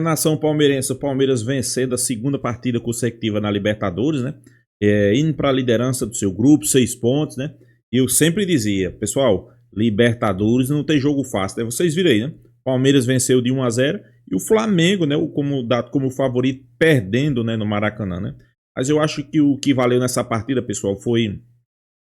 Nação palmeirense, o Palmeiras vencendo a segunda partida consecutiva na Libertadores, né? Indo para a liderança do seu grupo, 6 pontos, né? E eu sempre dizia, pessoal, Libertadores não tem jogo fácil, né? Vocês viram aí, né? Palmeiras venceu de 1-0 e o Flamengo, né? Dado como favorito, perdendo, né? No Maracanã, né? Mas eu acho que o que valeu nessa partida, pessoal, foi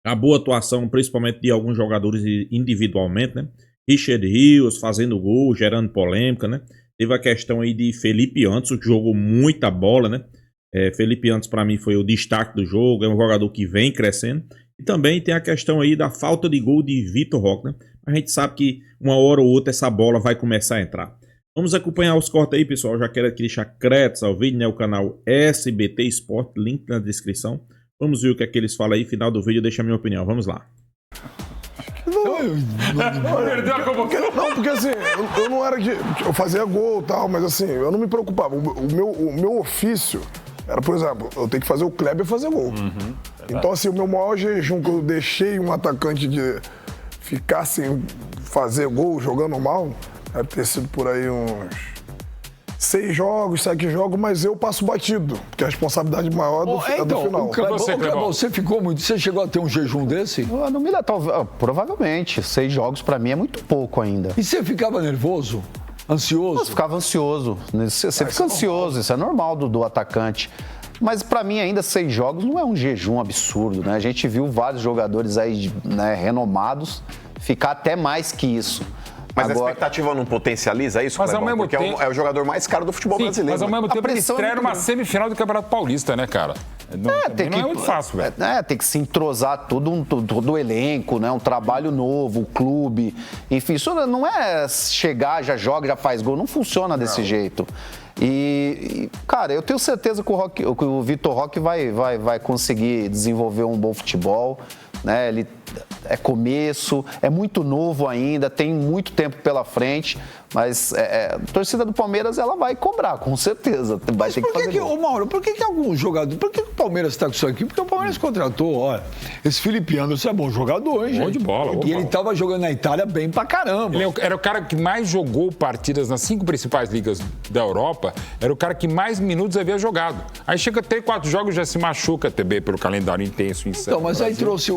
a boa atuação, principalmente de alguns jogadores individualmente, né? Richard Rios fazendo gol, gerando polêmica, né? Teve a questão aí de Felipe Antson, que jogou muita bola, né? Felipe Antson, para mim, foi o destaque do jogo, é um jogador que vem crescendo. E também tem a questão aí da falta de gol de Vitor Roque, né? A gente sabe que uma hora ou outra essa bola vai começar a entrar. Vamos acompanhar os cortes aí, pessoal. Já quero aqui deixar créditos ao vídeo, né? O canal SBT Sport, link na descrição. Vamos ver o que é que eles falam aí. Final do vídeo, deixa a minha opinião. Vamos lá. Não, porque assim, eu não era que eu fazia gol e tal, mas assim, eu não me preocupava. O meu ofício era, por exemplo, eu tenho que fazer o Kleber fazer gol. Então, assim, o meu maior jejum que eu deixei um atacante de ficar sem fazer gol, jogando mal, deve ter sido por aí uns 6 jogos, 7 jogos, mas eu passo batido, porque a responsabilidade maior é do final. Você chegou a ter um jejum desse? Eu não me lembro, provavelmente. 6 jogos pra mim é muito pouco ainda. E você ficava nervoso? Ansioso? Eu ficava ansioso. Você fica ansioso, isso é normal do atacante. Mas pra mim ainda 6 jogos não é um jejum absurdo, né? A gente viu vários jogadores aí, né, renomados ficar até mais que isso. Mas agora, a expectativa não potencializa isso, mas Clebão, porque é o jogador mais caro do futebol brasileiro. Mas ao mesmo tempo ele estreia numa semifinal do Campeonato Paulista, né, cara? Não é muito fácil, velho. Tem que se entrosar todo o elenco, né? Um trabalho novo, o clube. Enfim, isso não é chegar, já joga, já faz gol. Não funciona desse jeito. E, cara, eu tenho certeza que o Vitor Roque vai conseguir desenvolver um bom futebol, né? Ele é começo, é muito novo ainda, tem muito tempo pela frente, mas a torcida do Palmeiras ela vai cobrar, com certeza. Vai ter que fazer gol. Mauro, por que alguns jogadores... Por que o Palmeiras está com isso aqui? Porque o Palmeiras contratou, olha, esse Felipe Anderson é bom jogador, hein, gente? Bom de bola. E ele estava jogando na Itália bem pra caramba. Ele era o cara que mais jogou partidas nas 5 principais ligas da Europa, era o cara que mais minutos havia jogado. Aí chega a ter 4 jogos, já se machuca também pelo calendário intenso. Então, mas aí trouxe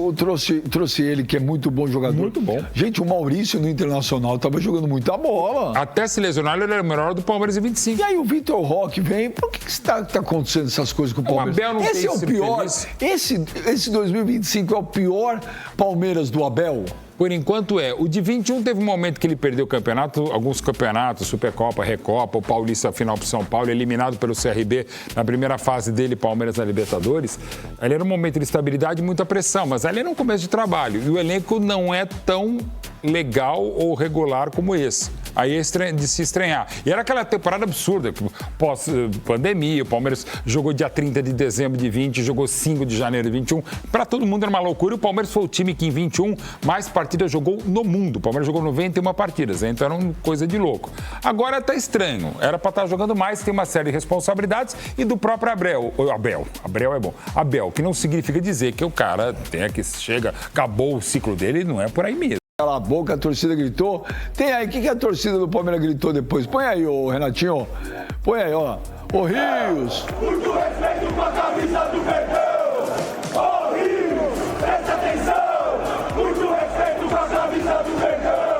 ele, que é muito bom jogador. Muito bom. Gente, o Maurício no Internacional estava jogando muita bola. Até se lesionar, ele era o melhor do Palmeiras em 25. E aí o Vitor Roque vem, por que está acontecendo essas coisas com o Palmeiras? O Abel não esse tem é o pior, esse 2025 é o pior Palmeiras do Abel? Por enquanto é. O de 21 teve um momento que ele perdeu o campeonato, alguns campeonatos, Supercopa, Recopa, o Paulista final para São Paulo, eliminado pelo CRB na primeira fase dele, Palmeiras na Libertadores. Ali era um momento de estabilidade e muita pressão, mas ali era um começo de trabalho. E o elenco não é tão legal ou regular como esse. Aí é de se estranhar. E era aquela temporada absurda, pós-pandemia, o Palmeiras jogou dia 30 de dezembro de 20, jogou 5 de janeiro de 21. Para todo mundo era uma loucura. O Palmeiras foi o time que em 21 mais partidas jogou no mundo. O Palmeiras jogou 91 partidas, então era uma coisa de louco. Agora tá estranho. Era para estar jogando mais, tem uma série de responsabilidades e do próprio Abel é bom. Abel, que não significa dizer que o cara acabou o ciclo dele, não é por aí mesmo. Cala a boca, a torcida gritou. Tem aí, o que a torcida do Palmeiras gritou depois? Põe aí, ô Renatinho. Põe aí, ó. Ô Rios. Muito respeito com a camisa do Verdão. Ô Rios, presta atenção. Muito respeito com a camisa do Verdão.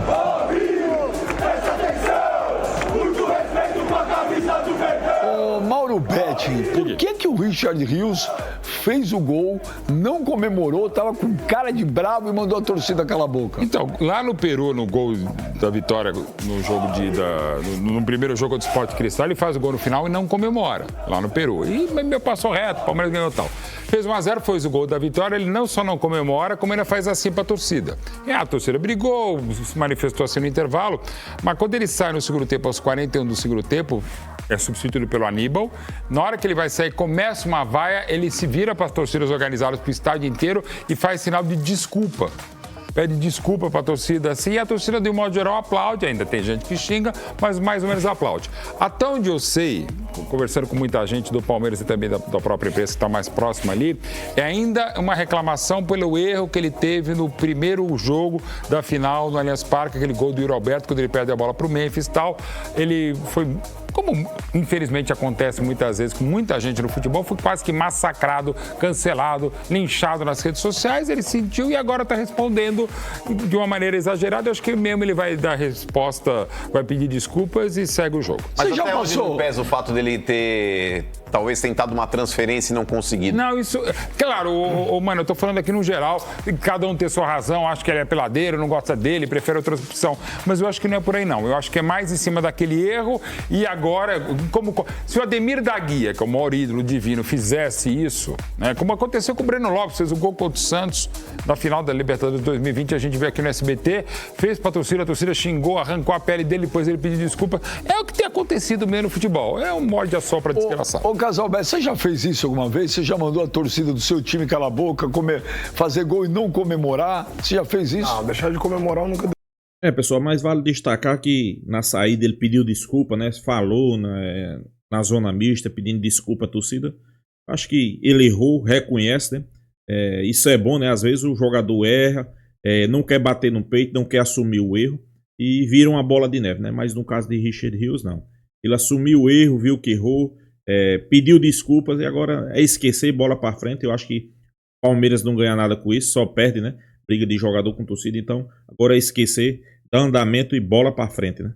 Ô Rios, presta atenção. Muito respeito com a camisa do Verdão. Ô Mauro Betti, por que o Richard Rios fez o gol, não comemorou, tava com cara de bravo e mandou a torcida calar a boca? Então, lá no Peru, no gol da vitória, no jogo no primeiro jogo do Sport Cristal, ele faz o gol no final e não comemora, lá no Peru. E meu passou reto, o Palmeiras ganhou tal. Fez 1-0, foi o gol da vitória, ele não só não comemora, como ainda faz assim pra torcida. E a torcida brigou, se manifestou assim no intervalo, mas quando ele sai no segundo tempo, aos 41 do segundo tempo, é substituído pelo Aníbal. Na hora que ele vai sair, começa uma vaia, ele se vira para as torcidas organizadas para o estádio inteiro e faz sinal de desculpa. pede desculpa para a torcida assim, e a torcida, de um modo geral, aplaude. Ainda tem gente que xinga, mas mais ou menos aplaude. Até onde eu sei, conversando com muita gente do Palmeiras e também da própria imprensa que está mais próxima ali, é ainda uma reclamação pelo erro que ele teve no primeiro jogo da final no Allianz Parque, aquele gol do Yuri Alberto, quando ele perde a bola para o Memphis e tal. Ele foi, como infelizmente acontece muitas vezes com muita gente no futebol, foi quase que massacrado, cancelado, linchado nas redes sociais. Ele sentiu e agora está respondendo de uma maneira exagerada. Eu acho que mesmo ele vai dar resposta, vai pedir desculpas e segue o jogo. Mas até onde não pesa o fato dele ter talvez tentado uma transferência e não conseguido? Não, isso... Claro, mano, eu tô falando aqui no geral, cada um tem sua razão, acho que ele é peladeiro, não gosta dele, prefere outra opção. Mas eu acho que não é por aí, não. Eu acho que é mais em cima daquele erro e agora, se o Ademir da Guia, que é o maior ídolo divino, fizesse isso, né, como aconteceu com o Breno Lopes, fez o gol contra o Santos na final da Libertadores 2020, a gente vê aqui no SBT, fez pra torcida, a torcida xingou, arrancou a pele dele, depois ele pediu desculpa. É o que tem acontecido mesmo no futebol. É um morde a sopra desgraçado. Ô Casalberto, você já fez isso alguma vez? Você já mandou a torcida do seu time calar a boca, fazer gol e não comemorar? Você já fez isso? Não, deixar de comemorar eu nunca. Pessoal, mas vale destacar que na saída ele pediu desculpa, né? Falou na zona mista, pedindo desculpa à torcida. Acho que ele errou, reconhece, né? Isso é bom, né? Às vezes o jogador erra, não quer bater no peito, não quer assumir o erro e vira uma bola de neve, né? Mas no caso de Richard Rios, não. Ele assumiu o erro, viu que errou, pediu desculpas e agora é esquecer, bola pra frente. Eu acho que o Palmeiras não ganha nada com isso, só perde, né? Briga de jogador com torcida, então agora é esquecer, dar andamento e bola pra frente, né?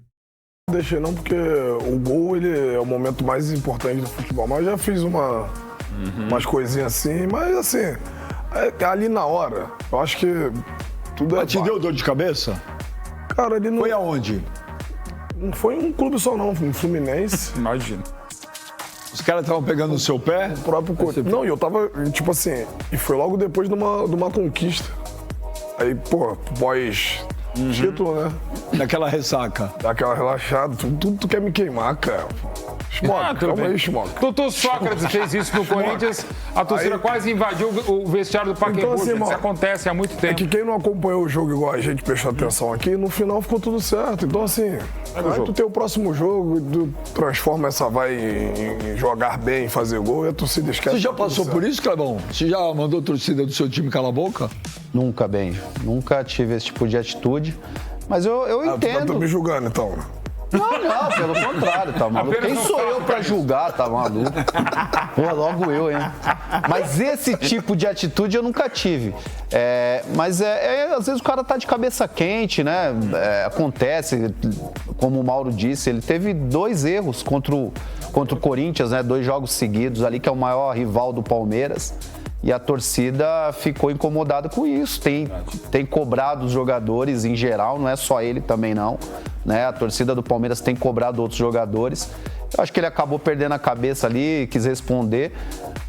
Não deixei não, porque o gol ele é o momento mais importante do futebol, mas já fiz umas coisinhas assim, mas assim, ali na hora, eu acho que tudo Mas te deu dor de cabeça? Cara, ele não... Foi aonde? Não foi um clube só não, foi um Fluminense. Imagina. Os caras estavam pegando no seu pé? O próprio corpo. Não, e eu tava, tipo assim, e foi logo depois de uma conquista. Aí, pô, pós-título, né? Daquela ressaca. Daquela relaxada, tudo tu quer me queimar, cara. Schmock, calma aí, Schmock. Doutor Sócrates fez isso no Corinthians, a torcida quase invadiu o vestiário do Pacaembu. Então, assim, Isso acontece há muito tempo. É que quem não acompanhou o jogo igual a gente prestou atenção aqui, no final ficou tudo certo. Então, assim, aí tu tem o próximo jogo, tu transforma essa vai em jogar bem, fazer gol, e a torcida esquece. Você já passou por isso, Clebão? Você já mandou a torcida do seu time calar a boca? Nunca, Benjo. Nunca tive esse tipo de atitude. Mas eu entendo. Tu tá me julgando, então. Não, pelo contrário, tá maluco? Quem sou eu pra julgar, tá maluco? Pô, logo eu, hein? Mas esse tipo de atitude eu nunca tive. Mas às vezes o cara tá de cabeça quente, né? Acontece, como o Mauro disse, ele teve 2 erros contra o Corinthians, né? 2 jogos seguidos ali, que é o maior rival do Palmeiras. E a torcida ficou incomodada com isso. Tem cobrado os jogadores em geral, não é só ele também não. Né? A torcida do Palmeiras tem cobrado outros jogadores. Eu acho que ele acabou perdendo a cabeça ali, quis responder.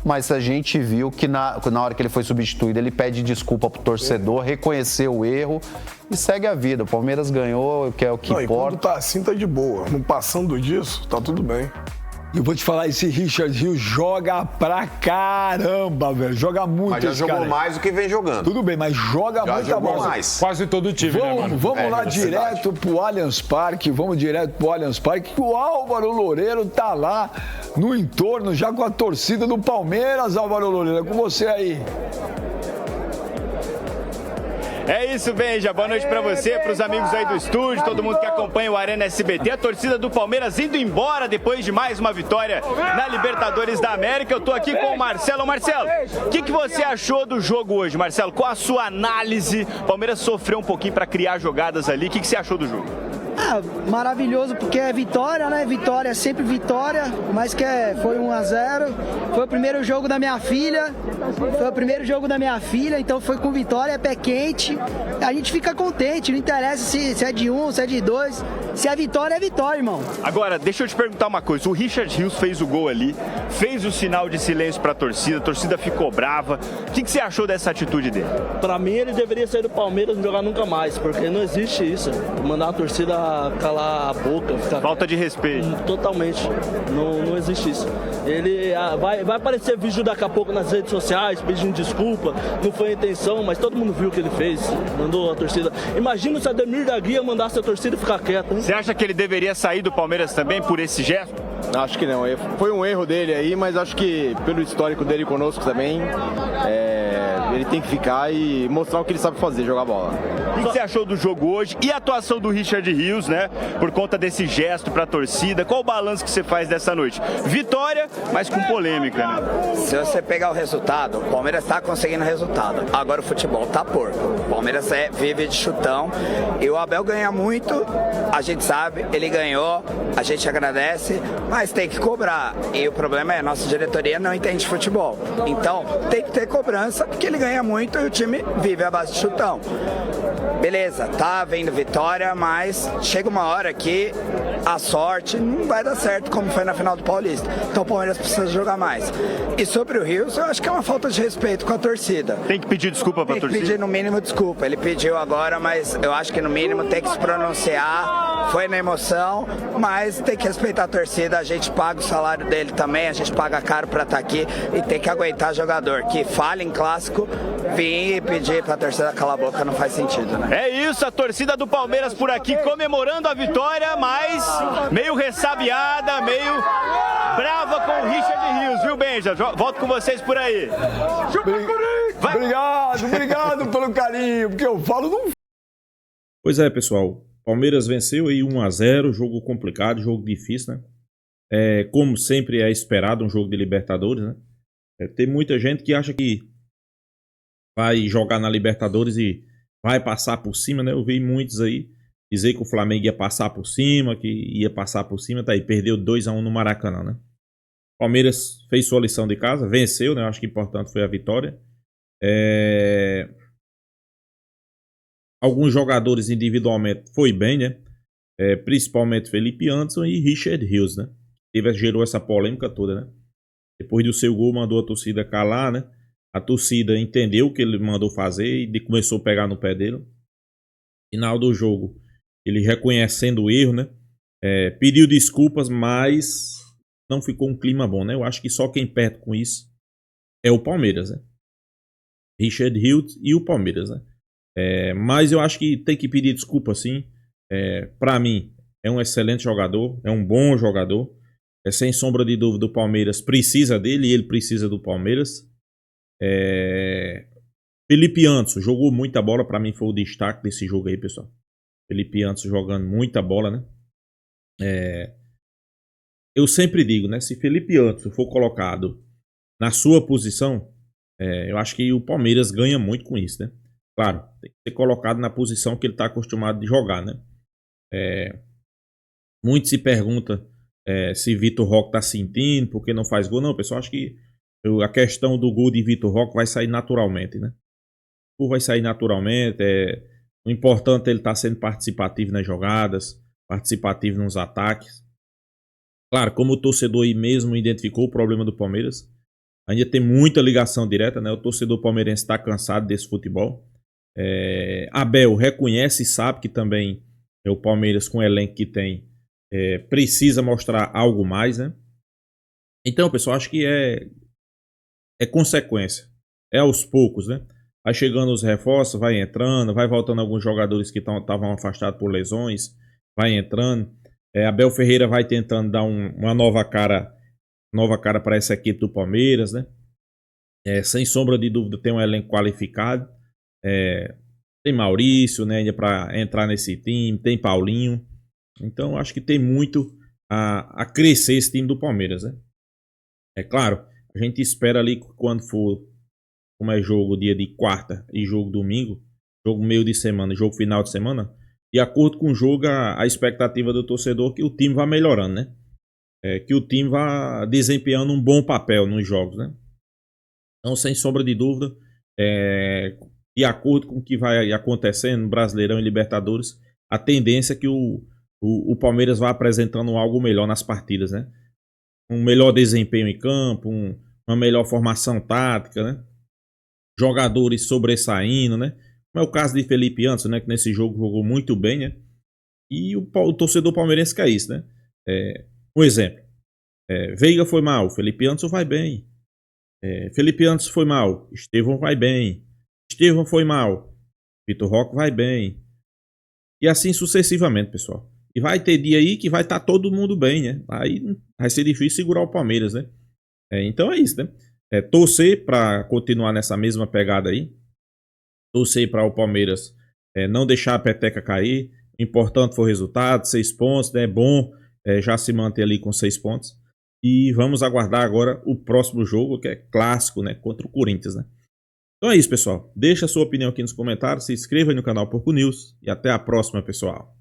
Mas a gente viu que na hora que ele foi substituído, ele pede desculpa pro torcedor, reconheceu o erro e segue a vida. O Palmeiras ganhou, que é o que importa. E quando tá assim, tá de boa. Não passando disso, tá tudo bem. E eu vou te falar, esse Richard Rios joga pra caramba, velho. Joga muito esse cara. Mas já jogou mais do que vem jogando. Tudo bem, mas joga já muita bola. Mais. Quase todo o time, né, mano? Vamos lá direto pro Allianz Parque. Vamos direto pro Allianz Parque. O Álvaro Loureiro tá lá no entorno, já com a torcida do Palmeiras, Álvaro Loureiro. É com você aí. É isso, Benja. Boa noite pra você, pros amigos aí do estúdio, todo mundo que acompanha o Arena SBT. A torcida do Palmeiras indo embora depois de mais uma vitória na Libertadores da América. Eu tô aqui com o Marcelo. Marcelo, o que você achou do jogo hoje, Marcelo? Qual a sua análise? O Palmeiras sofreu um pouquinho pra criar jogadas ali. O que você achou do jogo? Maravilhoso, porque é vitória, né? Vitória é sempre vitória, mas que foi 1-0. Foi o primeiro jogo da minha filha. Então foi com vitória, é pé quente. A gente fica contente, não interessa se é de 1, se é de 2. Se é vitória, irmão. Agora, deixa eu te perguntar uma coisa. O Richard Rios fez o gol ali, fez o sinal de silêncio pra torcida, a torcida ficou brava. O que você achou dessa atitude dele? Pra mim, ele deveria sair do Palmeiras e não jogar nunca mais, porque não existe isso. Mandar a torcida calar a boca. Falta de respeito. Totalmente. Não existe isso. Ele vai aparecer vídeo daqui a pouco nas redes sociais sociais pedindo desculpa, não foi a intenção, mas todo mundo viu o que ele fez, mandou a torcida. Imagina se a Ademir da Guia mandasse a torcida ficar quieta, hein? Você acha que ele deveria sair do Palmeiras também por esse gesto? Acho que não. Foi um erro dele aí, mas acho que pelo histórico dele conosco também, ele tem que ficar e mostrar o que ele sabe fazer, jogar bola. O que você achou do jogo hoje e a atuação do Richard Rios, né? Por conta desse gesto pra torcida. Qual o balanço que você faz dessa noite? Vitória, mas com polêmica, né? Se você pegar o resultado, o Palmeiras tá conseguindo resultado. Agora o futebol tá porco. O Palmeiras vive de chutão. E o Abel ganha muito, a gente sabe, ele ganhou, a gente agradece, mas tem que cobrar. E o problema é a nossa diretoria não entende futebol. Então tem que ter cobrança, porque ele ganha muito e o time vive à base de chutão. Beleza, tá vendo vitória, mas chega uma hora que a sorte não vai dar certo como foi na final do Paulista. Então o Palmeiras precisa jogar mais. E sobre o Rios, eu acho que é uma falta de respeito com a torcida. Tem que pedir desculpa pra torcida? Tem que pedir no mínimo desculpa. Ele pediu agora, mas eu acho que no mínimo tem que se pronunciar. Foi na emoção, mas tem que respeitar a torcida. A gente paga o salário dele também, a gente paga caro pra estar aqui e tem que aguentar jogador que falha em clássico, vir e pedir pra torcida calar a boca não faz sentido, né? É isso, a torcida do Palmeiras por aqui comemorando a vitória, mas meio ressabiada, meio brava com o Richard Rios, viu, Benja? Volto com vocês por aí. Obrigado pelo carinho, porque eu falo não. Pois é, pessoal. Palmeiras venceu aí 1-0, jogo complicado, jogo difícil, né? Como sempre é esperado, um jogo de Libertadores, né? Tem muita gente que acha que vai jogar na Libertadores e vai passar por cima, né? Eu vi muitos aí dizer que o Flamengo ia passar por cima, tá aí, perdeu 2-1 no Maracanã, né? Palmeiras fez sua lição de casa, venceu, né? Eu acho que importante foi a vitória. Alguns jogadores individualmente foi bem, né? Principalmente Felipe Anderson e Richard Rios, né? Gerou essa polêmica toda, né? Depois do seu gol, mandou a torcida calar, né? A torcida entendeu o que ele mandou fazer e começou a pegar no pé dele. Final do jogo, ele reconhecendo o erro, né? Pediu desculpas, mas não ficou um clima bom, né? Eu acho que só quem perde com isso é o Palmeiras, né? Richard Rios e o Palmeiras, né? Mas eu acho que tem que pedir desculpa, sim. Para mim, é um excelente jogador, é um bom jogador. Sem sombra de dúvida, o Palmeiras precisa dele e ele precisa do Palmeiras. Felipe Anderson jogou muita bola, para mim foi o destaque desse jogo aí, pessoal. Felipe Anderson jogando muita bola, né? Eu sempre digo, né? Se Felipe Anderson for colocado na sua posição, eu acho que o Palmeiras ganha muito com isso, né? Claro, tem que ser colocado na posição que ele está acostumado de jogar, né? Muito se pergunta se Vitor Roque está sentindo, porque não faz gol. Não, pessoal, acho que a questão do gol de Vitor Roque vai sair naturalmente, né? O gol vai sair naturalmente. O importante é ele estar sendo participativo nas jogadas, participativo nos ataques. Claro, como o torcedor aí mesmo identificou o problema do Palmeiras, ainda tem muita ligação direta, né? O torcedor palmeirense está cansado desse futebol. Abel reconhece e sabe que também o Palmeiras, com o elenco que tem, precisa mostrar algo mais, né? Então, pessoal, acho que é consequência. É aos poucos, né? Vai chegando os reforços, vai entrando, vai voltando alguns jogadores que estavam afastados por lesões, vai entrando. Abel Ferreira vai tentando dar uma nova cara para essa equipe do Palmeiras, né? Sem sombra de dúvida, tem um elenco qualificado. Tem Maurício, né, ainda para entrar nesse time, tem Paulinho. Então, acho que tem muito a crescer esse time do Palmeiras, né? É claro, a gente espera ali quando for, como é jogo dia de quarta e jogo domingo, jogo meio de semana, jogo final de semana, de acordo com o jogo, a expectativa do torcedor é que o time vá melhorando, né? Que o time vá desempenhando um bom papel nos jogos, né? Então, sem sombra de dúvida, de acordo com o que vai acontecendo no Brasileirão e Libertadores, a tendência é que o Palmeiras vá apresentando algo melhor nas partidas, né? Um melhor desempenho em campo, uma melhor formação tática, né? Jogadores sobressaindo, né? Como é o caso de Felipe Anderson, né? Que nesse jogo jogou muito bem, né? E o torcedor palmeirense quer isso, né? Um exemplo. Veiga foi mal, Felipe Anderson vai bem. Felipe Antes foi mal, Estevão vai bem. Estevão foi mal, Vitor Roque vai bem. E assim sucessivamente, pessoal. E vai ter dia aí que vai estar todo mundo bem, né? Aí vai ser difícil segurar o Palmeiras, né? Então é isso, né? Torcer para continuar nessa mesma pegada aí. Torcer para o Palmeiras não deixar a peteca cair. O importante foi o resultado, 6 pontos, né? É bom já se manter ali com 6 pontos. E vamos aguardar agora o próximo jogo, que é clássico, né? Contra o Corinthians, né? Então é isso, pessoal. Deixa a sua opinião aqui nos comentários, se inscreva aí no canal Porco News e até a próxima, pessoal.